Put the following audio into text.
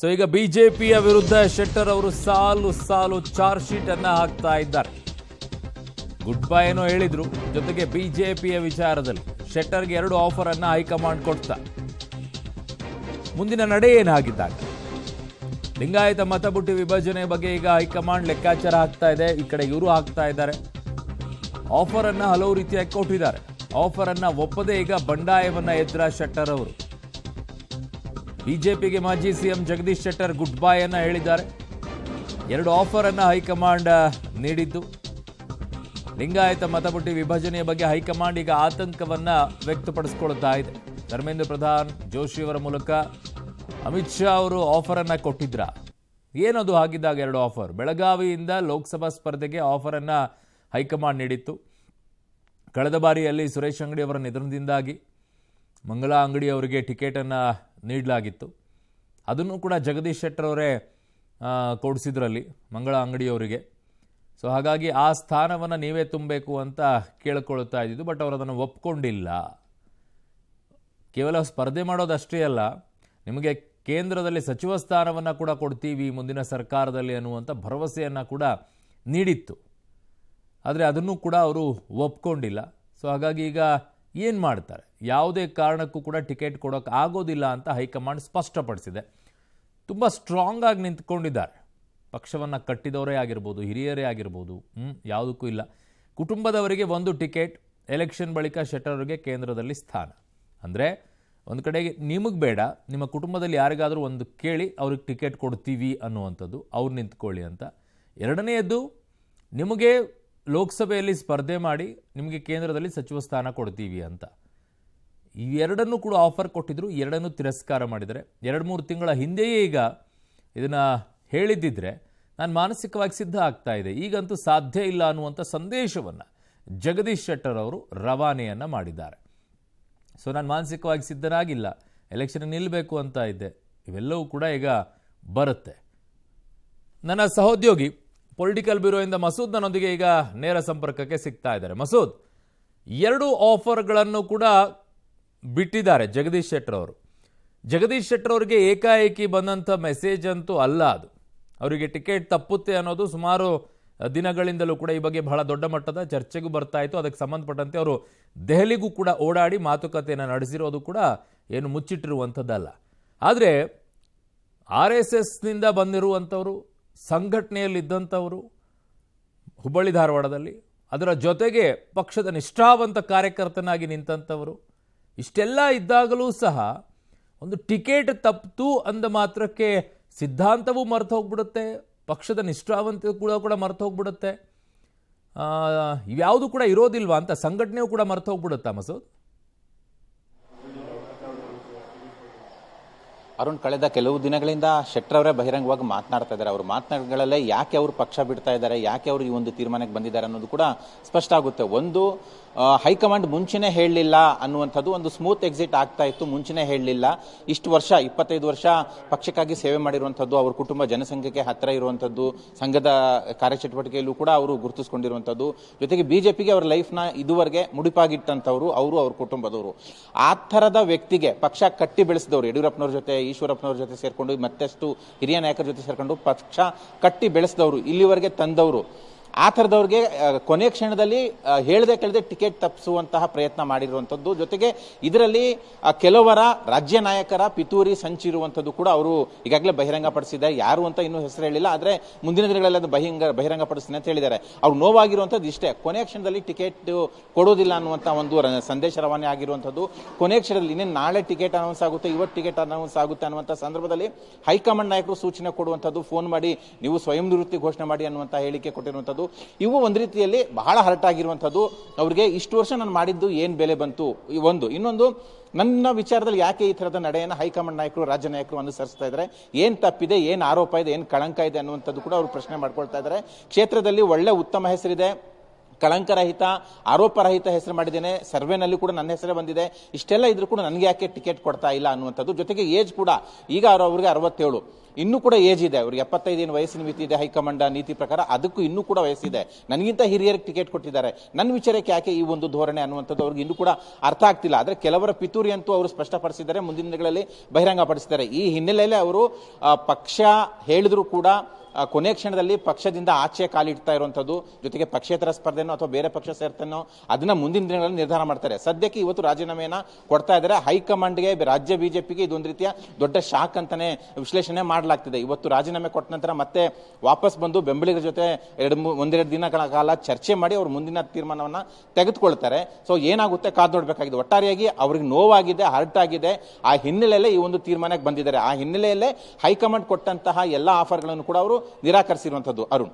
So ಈಗ ಬಿಜೆಪಿಯ ವಿರುದ್ಧ ಶೆಟ್ಟರ್ ಅವರು ಸಾಲು ಸಾಲು ಚಾರ್ಜ್ ಶೀಟ್ ಅನ್ನ ಹಾಕ್ತಾ ಇದ್ದಾರೆ. ಗುಡ್ ಬೈ ಏನೋ ಹೇಳಿದ್ರು, ಜೊತೆಗೆ ಬಿಜೆಪಿಯ ವಿಚಾರದಲ್ಲಿ ಶೆಟ್ಟರ್ಗೆ 2 ಆಫರ್ ಅನ್ನ ಹೈಕಮಾಂಡ್ ಕೊಡ್ತಾ ಮುಂದಿನ ನಡೆ ಏನಾಗಿದ್ದಾಗ ಲಿಂಗಾಯತ ಮತಬುಟ್ಟಿ ವಿಭಜನೆ ಬಗ್ಗೆ ಈಗ ಹೈಕಮಾಂಡ್ ಲೆಕ್ಕಾಚಾರ ಹಾಕ್ತಾ ಇದೆ. ಈ ಕಡೆ ಇವರು ಹಾಕ್ತಾ ಇದ್ದಾರೆ. ಆಫರ್ ಅನ್ನ ಹಲವು ರೀತಿಯಾಗಿ ಕೊಟ್ಟಿದ್ದಾರೆ. ಆಫರ್ ಅನ್ನ ಒಪ್ಪದೆ ಈಗ ಬಂಡಾಯವನ್ನ ಎದ್ರ ಶೆಟ್ಟರ್ ಅವರು. ಬಿಜೆಪಿಗೆ ಮಾಜಿ CM Jagadish Shettar good bye ಅನ್ನ ಹೇಳಿದ್ದಾರೆ. 2 ಆಫರ್ ಅನ್ನ ಹೈಕಮಾಂಡ್ ನೀಡಿದ್ದು. ಲಿಂಗಾಯತ ಮತಬುಟ್ಟಿ ವಿಭಜನೆಯ ಬಗ್ಗೆ ಹೈಕಮಾಂಡ್ ಈಗ ಆತಂಕವನ್ನ ವ್ಯಕ್ತಪಡಿಸಿಕೊಳ್ತಾ ಇದೆ. ಧರ್ಮೇಂದ್ರ ಪ್ರಧಾನ್ ಜೋಶಿ ಅವರ ಮೂಲಕ ಅಮಿತ್ ಶಾ ಅವರು ಆಫರ್ ಅನ್ನ ಕೊಟ್ಟಿದ್ರ. ಏನದು ಆಗಿದ್ದಾಗ 2 ಆಫರ್? ಬೆಳಗಾವಿಯಿಂದ ಲೋಕಸಭಾ ಸ್ಪರ್ಧೆಗೆ ಆಫರ್ ಅನ್ನ ಹೈಕಮಾಂಡ್ ನೀಡಿತ್ತು. ಕಳೆದ ಬಾರಿಯಲ್ಲಿ ಸುರೇಶ್ ಅಂಗಡಿ ಅವರ ನಿಧನದಿಂದಾಗಿ ಮಂಗಲಾ ಅಂಗಡಿ ಅವರಿಗೆ ಟಿಕೆಟ್ ಅನ್ನ ನೀಡಲಾಗಿತ್ತು. ಅದನ್ನು ಕೂಡ ಜಗದೀಶ್ ಶೆಟ್ಟರ್ ಅವರೇ ಕೊಡಿಸಿದ್ರಲ್ಲಿ ಮಂಗಳಾ ಅಂಗಡಿಯವರಿಗೆ. ಸೊ ಹಾಗಾಗಿ ಆ ಸ್ಥಾನವನ್ನು ನೀವೇ ತುಂಬಬೇಕು ಅಂತ ಕೇಳಿಕೊಳ್ತಾ ಇದ್ದಿದ್ದು. ಬಟ್ ಅವರು ಅದನ್ನು ಒಪ್ಕೊಂಡಿಲ್ಲ. ಕೇವಲ ಸ್ಪರ್ಧೆ ಮಾಡೋದಷ್ಟೇ ಅಲ್ಲ, ನಿಮಗೆ ಕೇಂದ್ರದಲ್ಲಿ ಸಚಿವ ಸ್ಥಾನವನ್ನು ಕೂಡ ಕೊಡ್ತೀವಿ ಮುಂದಿನ ಸರ್ಕಾರದಲ್ಲಿ ಅನ್ನುವಂಥ ಭರವಸೆಯನ್ನು ಕೂಡ ನೀಡಿತ್ತು. ಆದರೆ ಅದನ್ನು ಕೂಡ ಅವರು ಒಪ್ಕೊಂಡಿಲ್ಲ. ಸೊ ಹಾಗಾಗಿ ಈಗ ಏನು ಮಾಡ್ತಾರೆ? ಯಾವುದೇ ಕಾರಣಕ್ಕೂ ಕೂಡ ಟಿಕೆಟ್ ಕೊಡೋಕೆ ಆಗೋದಿಲ್ಲ ಅಂತ ಹೈಕಮಾಂಡ್ ಸ್ಪಷ್ಟಪಡಿಸಿದೆ. ತುಂಬ ಸ್ಟ್ರಾಂಗ್ ಆಗಿ ನಿಂತ್ಕೊಂಡಿದ್ದಾರೆ. ಪಕ್ಷವನ್ನು ಕಟ್ಟಿದವರೇ ಆಗಿರ್ಬೋದು, ಹಿರಿಯರೇ ಆಗಿರ್ಬೋದು, ಯಾವುದಕ್ಕೂ ಇಲ್ಲ. ಕುಟುಂಬದವರಿಗೆ 1 ಟಿಕೆಟ್, ಎಲೆಕ್ಷನ್ ಬಳಿಕ ಶೆಟ್ಟರ್ ಅವರಿಗೆ ಕೇಂದ್ರದಲ್ಲಿ ಸ್ಥಾನ. ಅಂದರೆ ಒಂದು ಕಡೆಗೆ ನಿಮಗೆ ಬೇಡ, ನಿಮ್ಮ ಕುಟುಂಬದಲ್ಲಿ ಯಾರಿಗಾದರೂ ಒಂದು ಕೇಳಿ ಅವ್ರಿಗೆ ಟಿಕೆಟ್ ಕೊಡ್ತೀವಿ ಅನ್ನುವಂಥದ್ದು, ಅವ್ರು ನಿಂತ್ಕೊಳ್ಳಿ ಅಂತ. ಎರಡನೆಯದ್ದು, ನಿಮಗೆ ಲೋಕಸಭೆಯಲ್ಲಿ ಸ್ಪರ್ಧೆ ಮಾಡಿ ನಿಮಗೆ ಕೇಂದ್ರದಲ್ಲಿ ಸಚಿವ ಸ್ಥಾನ ಕೊಡ್ತೀವಿ ಅಂತ. ಇವೆರಡನ್ನೂ ಕೂಡ ಆಫರ್ ಕೊಟ್ಟಿದ್ರು. ಎರಡನ್ನೂ ತಿರಸ್ಕಾರ ಮಾಡಿದರೆ. 2-3 ತಿಂಗಳ ಹಿಂದೆಯೇ ಈಗ ಇದನ್ನು ಹೇಳಿದ್ದಿದ್ರೆ ನಾನು ಮಾನಸಿಕವಾಗಿ ಸಿದ್ಧ ಆಗ್ತಾ ಇದೆ, ಈಗಂತೂ ಸಾಧ್ಯ ಇಲ್ಲ ಅನ್ನುವಂಥ ಸಂದೇಶವನ್ನು ಜಗದೀಶ್ ಶೆಟ್ಟರ್ ಅವರು ರವಾನೆಯನ್ನು ಮಾಡಿದ್ದಾರೆ. ಸೊ ನಾನು ಮಾನಸಿಕವಾಗಿ ಸಿದ್ಧನಾಗಿಲ್ಲ, ಎಲೆಕ್ಷನ್ ನಿಲ್ಲಬೇಕು ಅಂತ ಇದ್ದೆ, ಇವೆಲ್ಲವೂ ಕೂಡ ಈಗ ಬರುತ್ತೆ. ನನ್ನ ಸಹೋದ್ಯೋಗಿ ಪೊಲಿಟಿಕಲ್ ಬ್ಯೂರೋಯಿಂದ ಮಸೂದ್ ನನ್ನೊಂದಿಗೆ ಈಗ ನೇರ ಸಂಪರ್ಕಕ್ಕೆ ಸಿಗ್ತಾ ಇದ್ದಾರೆ. ಮಸೂದ್, 2 ಆಫರ್ಗಳನ್ನು ಕೂಡ ಬಿಟ್ಟಿದ್ದಾರೆ ಜಗದೀಶ್ ಶೆಟ್ಟರ್ ಅವರು. ಜಗದೀಶ್ ಶೆಟ್ಟರ್ ಅವರಿಗೆ ಏಕಾಏಕಿ ಬಂದಂಥ ಮೆಸೇಜ್ ಅಂತೂ ಅಲ್ಲ ಅದು. ಅವರಿಗೆ ಟಿಕೆಟ್ ತಪ್ಪುತ್ತೆ ಅನ್ನೋದು ಸುಮಾರು ದಿನಗಳಿಂದಲೂ ಕೂಡ ಈ ಬಗ್ಗೆ ಬಹಳ ದೊಡ್ಡ ಮಟ್ಟದ ಚರ್ಚೆಗೂ ಬರ್ತಾ ಇತ್ತು. ಅದಕ್ಕೆ ಸಂಬಂಧಪಟ್ಟಂತೆ ಅವರು ದೆಹಲಿಗೂ ಕೂಡ ಓಡಾಡಿ ಮಾತುಕತೆಯನ್ನು ನಡೆಸಿರೋದು ಕೂಡ ಏನು ಮುಚ್ಚಿಟ್ಟಿರುವಂಥದ್ದಲ್ಲ. ಆದರೆ RSSನಿಂದ ಬಂದಿರುವಂಥವರು, ಸಂಘಟನೆಯಲ್ಲಿದ್ದಂಥವರು ಹುಬ್ಬಳ್ಳಿ ಧಾರವಾಡದಲ್ಲಿ, ಅದರ ಜೊತೆಗೆ ಪಕ್ಷದ ನಿಷ್ಠಾವಂತ ಕಾರ್ಯಕರ್ತನಾಗಿ ನಿಂತಂಥವರು, ಇಷ್ಟೆಲ್ಲ ಇದ್ದಾಗಲೂ ಸಹ ಒಂದು ಟಿಕೆಟ್ ತಪ್ಪಿತು ಅಂದ ಮಾತ್ರಕ್ಕೆ ಸಿದ್ಧಾಂತವೂ ಮರೆತು ಹೋಗ್ಬಿಡುತ್ತೆ, ಪಕ್ಷದ ನಿಷ್ಠಾವಂತ ಕೂಡ ಮರೆತು ಹೋಗ್ಬಿಡುತ್ತೆ. ಇವ್ಯಾವುದು ಕೂಡ ಇರೋದಿಲ್ವಾ ಅಂತ ಸಂಘಟನೆಯೂ ಕೂಡ ಮರೆತು ಹೋಗ್ಬಿಡುತ್ತಾ ಮಸೂದ್? ಅರುಣ್, ಕಳೆದ ಕೆಲವು ದಿನಗಳಿಂದ ಶೆಟ್ಟರ್ ಅವರೇ ಬಹಿರಂಗವಾಗಿ ಮಾತನಾಡ್ತಾ ಇದ್ದಾರೆ. ಅವ್ರ ಮಾತನಾಡಗಳಲ್ಲೇ ಯಾಕೆ ಅವರು ಪಕ್ಷ ಬಿಡ್ತಾ ಇದ್ದಾರೆ, ಯಾಕೆ ಅವರು ಈ ಒಂದು ತೀರ್ಮಾನಕ್ಕೆ ಬಂದಿದ್ದಾರೆ ಅನ್ನೋದು ಕೂಡ ಸ್ಪಷ್ಟ ಆಗುತ್ತೆ. ಒಂದು, ಹೈಕಮಾಂಡ್ ಮುಂಚೆನೇ ಹೇಳಲಿಲ್ಲ ಅನ್ನುವಂಥದ್ದು. ಒಂದು ಸ್ಮೂತ್ ಎಕ್ಸಿಟ್ ಆಗ್ತಾ ಇತ್ತು, ಮುಂಚೆನೇ ಹೇಳಲಿಲ್ಲ. ಇಷ್ಟು ವರ್ಷ 25 ವರ್ಷ ಪಕ್ಷಕ್ಕಾಗಿ ಸೇವೆ ಮಾಡಿರುವಂಥದ್ದು, ಅವ್ರ ಕುಟುಂಬ ಜನಸಂಖ್ಯೆಗೆ ಹತ್ತಿರ ಇರುವಂಥದ್ದು, ಸಂಘದ ಕಾರ್ಯಚಟುವಟಿಕೆಯಲ್ಲೂ ಕೂಡ ಅವರು ಗುರುತಿಸಿಕೊಂಡಿರುವಂಥದ್ದು, ಜೊತೆಗೆ ಬಿಜೆಪಿಗೆ ಅವರ ಲೈಫ್ನ ಇದುವರೆಗೆ ಮುಡಿಪಾಗಿಟ್ಟಂಥವ್ರು ಅವರು, ಅವ್ರ ಕುಟುಂಬದವರು. ಆ ಥರದ ವ್ಯಕ್ತಿಗೆ ಪಕ್ಷ ಕಟ್ಟಿ ಬೆಳೆಸಿದವರು, ಯಡಿಯೂರಪ್ಪನವ್ರ ಜೊತೆ, ಈಶ್ವರಪ್ಪನವ್ರ ಜೊತೆ ಸೇರ್ಕೊಂಡು, ಮತ್ತಷ್ಟು ಹಿರಿಯ ನಾಯಕರ ಜೊತೆ ಸೇರ್ಕೊಂಡು ಪಕ್ಷ ಕಟ್ಟಿ ಬೆಳೆಸಿದವರು, ಇಲ್ಲಿವರೆಗೆ ತಂದವರು. ಆ ಥರದವ್ರಿಗೆ ಕೊನೆ ಕ್ಷಣದಲ್ಲಿ ಹೇಳದೆ ಕೇಳದೆ ಟಿಕೆಟ್ ತಪ್ಪಿಸುವಂತಹ ಪ್ರಯತ್ನ ಮಾಡಿರುವಂಥದ್ದು. ಜೊತೆಗೆ ಇದರಲ್ಲಿ ಕೆಲವರ ರಾಜ್ಯ ನಾಯಕರ ಪಿತೂರಿ ಸಂಚಿರುವಂಥದ್ದು ಕೂಡ ಅವರು ಈಗಾಗಲೇ ಬಹಿರಂಗಪಡಿಸಿದ್ದಾರೆ. ಯಾರು ಅಂತ ಇನ್ನೂ ಹೆಸರು ಹೇಳಿಲ್ಲ, ಆದರೆ ಮುಂದಿನ ದಿನಗಳಲ್ಲಿ ಅದು ಬಹಿರಂಗಪಡಿಸ್ತೀನಿ ಅಂತ ಹೇಳಿದ್ದಾರೆ. ಅವ್ರು ನೋವಾಗಿರುವಂಥದ್ದು ಇಷ್ಟೇ, ಕೊನೆ ಕ್ಷಣದಲ್ಲಿ ಟಿಕೆಟ್ ಕೊಡೋದಿಲ್ಲ ಅನ್ನುವಂಥ ಒಂದು ಸಂದೇಶ ರವಾನೆ ಆಗಿರುವಂಥದ್ದು. ಕೊನೆ ಕ್ಷಣದಲ್ಲಿ ಇನ್ನೇನು ನಾಳೆ ಟಿಕೆಟ್ ಅನೌನ್ಸ್ ಆಗುತ್ತೆ, ಇವತ್ತು ಟಿಕೆಟ್ ಅನೌನ್ಸ್ ಆಗುತ್ತೆ ಅನ್ನುವಂಥ ಸಂದರ್ಭದಲ್ಲಿ ಹೈಕಮಾಂಡ್ ನಾಯಕರು ಸೂಚನೆ ಕೊಡುವಂಥದ್ದು, ಫೋನ್ ಮಾಡಿ ನೀವು ಸ್ವಯಂ ನಿವೃತ್ತಿ ಘೋಷಣೆ ಮಾಡಿ ಅನ್ನುವಂಥ ಹೇಳಿಕೆ ಕೊಟ್ಟಿರುವಂಥದ್ದು. ಇವು ಒಂದು ರೀತಿಯಲ್ಲಿ ಬಹಳ ಹರ್ಟ್ ಆಗಿರುವಂಥದ್ದು. ಅವರಿಗೆ ಇಷ್ಟು ವರ್ಷ ನಾನು ಮಾಡಿದ್ದು ಏನು ಬೆಲೆ ಬಂತು ಒಂದು. ಇನ್ನೊಂದು, ನನ್ನ ವಿಚಾರದಲ್ಲಿ ಯಾಕೆ ಈ ಥರದ ನಡೆಯನ್ನು ಹೈಕಮಾಂಡ್ ನಾಯಕರು, ರಾಜ್ಯ ನಾಯಕರು ಅನುಸರಿಸ್ತಾ ಇದ್ದಾರೆ, ಏನು ತಪ್ಪಿದೆ, ಏನು ಆರೋಪ ಇದೆ, ಏನು ಕಳಂಕ ಇದೆ ಅನ್ನುವಂಥದ್ದು ಕೂಡ ಅವರು ಪ್ರಶ್ನೆ ಮಾಡ್ಕೊಳ್ತಾ ಇದ್ದಾರೆ. ಕ್ಷೇತ್ರದಲ್ಲಿ ಒಳ್ಳೆ ಉತ್ತಮ ಹೆಸರಿದೆ, ಕಳಂಕರಹಿತ, ಆರೋಪರಹಿತ ಹೆಸರು ಮಾಡಿದ್ದೇನೆ, ಸರ್ವೆನಲ್ಲಿ ಕೂಡ ನನ್ನ ಹೆಸರೇ ಬಂದಿದೆ. ಇಷ್ಟೆಲ್ಲ ಇದ್ರೂ ಕೂಡ ನನಗೆ ಯಾಕೆ ಟಿಕೆಟ್ ಕೊಡ್ತಾ ಇಲ್ಲ ಅನ್ನುವಂಥದ್ದು. ಜೊತೆಗೆ ಏಜ್ ಕೂಡ ಈಗ ಅವ್ರಿಗೆ 67. ಇನ್ನೂ ಕೂಡ ಏಜ್ ಇದೆ, ಅವ್ರಿಗೆ 75 ಏನು ವಯಸ್ಸಿನ ಮಿತಿ ಇದೆ ಹೈಕಮಾಂಡ್ ನೀತಿ ಪ್ರಕಾರ, ಅದಕ್ಕೂ ಇನ್ನೂ ಕೂಡ ವಯಸ್ಸಿದೆ. ನನಗಿಂತ ಹಿರಿಯರಿಗೆ ಟಿಕೆಟ್ ಕೊಟ್ಟಿದ್ದಾರೆ, ನನ್ನ ವಿಚಾರಕ್ಕೆ ಯಾಕೆ ಈ ಒಂದು ಧೋರಣೆ ಅನ್ನುವಂಥದ್ದು ಅವ್ರಿಗೆ ಇನ್ನೂ ಕೂಡ ಅರ್ಥ ಆಗ್ತಿಲ್ಲ. ಆದರೆ ಕೆಲವರ ಪಿತೂರಿ ಅಂತೂ ಅವರು ಸ್ಪಷ್ಟಪಡಿಸಿದ್ದಾರೆ, ಮುಂದಿನ ದಿನಗಳಲ್ಲಿ ಬಹಿರಂಗಪಡಿಸಿದ್ದಾರೆ. ಈ ಹಿನ್ನೆಲೆಯಲ್ಲಿ ಅವರು ಪಕ್ಷ ಹೇಳಿದ್ರು ಕೂಡ ಕೊನೆ ಕ್ಷಣದಲ್ಲಿ ಪಕ್ಷದಿಂದ ಆಚೆ ಕಾಲಿಡ್ತಾ ಇರುವಂಥದ್ದು, ಜೊತೆಗೆ ಪಕ್ಷೇತರ ಸ್ಪರ್ಧೆನೋ ಅಥವಾ ಬೇರೆ ಪಕ್ಷ ಸೇರ್ತೇನೋ ಅದನ್ನ ಮುಂದಿನ ದಿನಗಳಲ್ಲಿ ನಿರ್ಧಾರ ಮಾಡ್ತಾರೆ. ಸದ್ಯಕ್ಕೆ ಇವತ್ತು ರಾಜೀನಾಮೆಯನ್ನ ಕೊಡ್ತಾ ಇದ್ದಾರೆ. ಹೈಕಮಾಂಡ್ಗೆ, ರಾಜ್ಯ ಬಿಜೆಪಿಗೆ ಇದೊಂದು ರೀತಿಯ ದೊಡ್ಡ ಶಾಕ್ ಅಂತಾನೆ ವಿಶ್ಲೇಷಣೆ ಮಾಡಲಾಗ್ತಿದೆ. ಇವತ್ತು ರಾಜೀನಾಮೆ ಕೊಟ್ಟ ನಂತರ ಮತ್ತೆ ವಾಪಸ್ ಬಂದು ಬೆಂಬಲಿಗರ ಜೊತೆ ಒಂದೆರಡು ದಿನಗಳ ಕಾಲ ಚರ್ಚೆ ಮಾಡಿ ಅವರು ಮುಂದಿನ ತೀರ್ಮಾನವನ್ನ ತೆಗೆದುಕೊಳ್ತಾರೆ. ಸೊ ಏನಾಗುತ್ತೆ ಕಾದು ನೋಡಬೇಕಾಗಿದೆ. ಒಟ್ಟಾರೆಯಾಗಿ ಅವ್ರಿಗೆ ನೋವಾಗಿದೆ, ಹರ್ಟ್ ಆಗಿದೆ. ಆ ಹಿನ್ನೆಲೆಯಲ್ಲೇ ಈ ಒಂದು ತೀರ್ಮಾನಕ್ಕೆ ಬಂದಿದ್ದಾರೆ. ಆ ಹಿನ್ನೆಲೆಯಲ್ಲೇ ಹೈಕಮಾಂಡ್ ಕೊಟ್ಟಂತಹ ಎಲ್ಲ ಆಫರ್ಗಳನ್ನು ಕೂಡ ಅವರು ನಿರಾಕರಿಸಿರುವಂಥದ್ದು. ಅರುಣ್.